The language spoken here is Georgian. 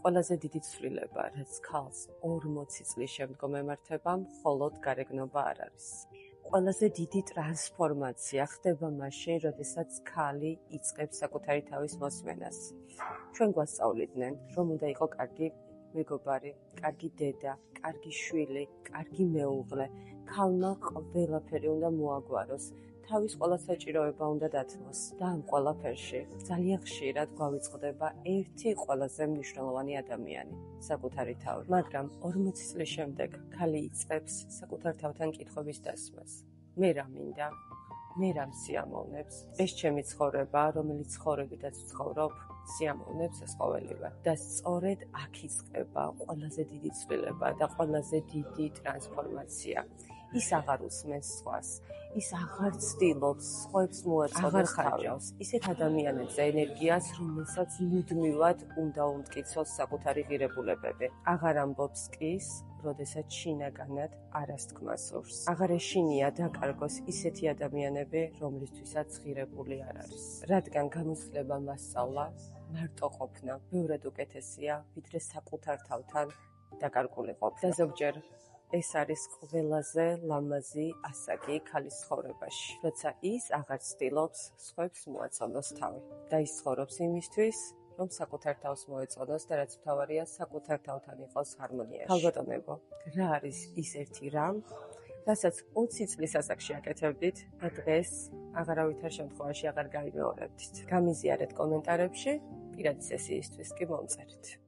ყველაზე დიდი ცვლილება, რაც ქალს 40 წლის შემდგომ ემართება, მხოლოდ გარეგნობა არ არის. ყველაზე დიდი ტრანსფორმაცია ხდება მაშინ, როდესაც ქალი იწყებს საკუთარი თავის მოსმენას. ჩვენ გვასწავლიდნენ, რომ უნდა იყო კარგი მეგობარი, კარგი დედა, კარგი შვილი, კარგი მეუღლე. ქალმა ყველაფერი უნდა მოაგვაროს. თავის ყველა საჭიროება უნდა დათმოს და ამ ყველაფერში ძალიან ხშირად გვავიწყდება ერთი ყველაზე მნიშვნელოვანი ადამიანი, საკუთარი თავი. მაგრამ 40 წლის შემდეგ ქალი იწყებს საკუთარ თავთან კითხვების დასმას. მე რა მინდა? მე რა მსიამოვნებს? ეს ჩემი ცხოვრება, რომელიც ცხოვრებითაც ვცხოვრობ, სიამოვნებს ეს ყოველივე. და სწორედ აქ იწყება ყველაზე დიდი ცვლილება და ყველაზე დიდი ტრანსფორმაცია. ის აღარ უსმენს სხვას, ის აღარ ცდილობს სხვებს მოეწყოს, აღარ ხარჯავს ისეთ ადამიანებზე ენერგიას, რომელსაც მუდმივად უნდა უმტკიცოს საკუთარი ღირებულებები. აღარ ამბობს კის, როდესაც შინაგანად არასთქმას სურს. აღარ ეშინია დაკარგოს ისეთი ადამიანები, რომლისთვისაც ღირებული არ არის. რადგან გამოსვლება მასწავლა, მარტო ყოფნა ბევრად უკეთესია, ვიდრე საკუთარ თავთან დაკარგული ყოფნა. და ზოგჯერ ეს არის ყველაზე ლამაზი ასაკი ქალის ცხოვრებაში, როცა ის აღარ ცდილობს სხვებს მოაწონოს თავი და ის ცხოვრობს იმისთვის, რომ საკუთარ თავს მოეწონოს და რაც მთავარია, საკუთარ თავთან იყოს ჰარმონიაში. ქალბატონებო, რა არის ის ერთი რამ, რასაც 20 წლის ასაკში აკეთებდით და დღეს აღარავითარ შემთხვევაში აღარ გაიმეორებდით? გამიზიარეთ კომენტარებში, პირადი სესიისთვის კი მომწერით.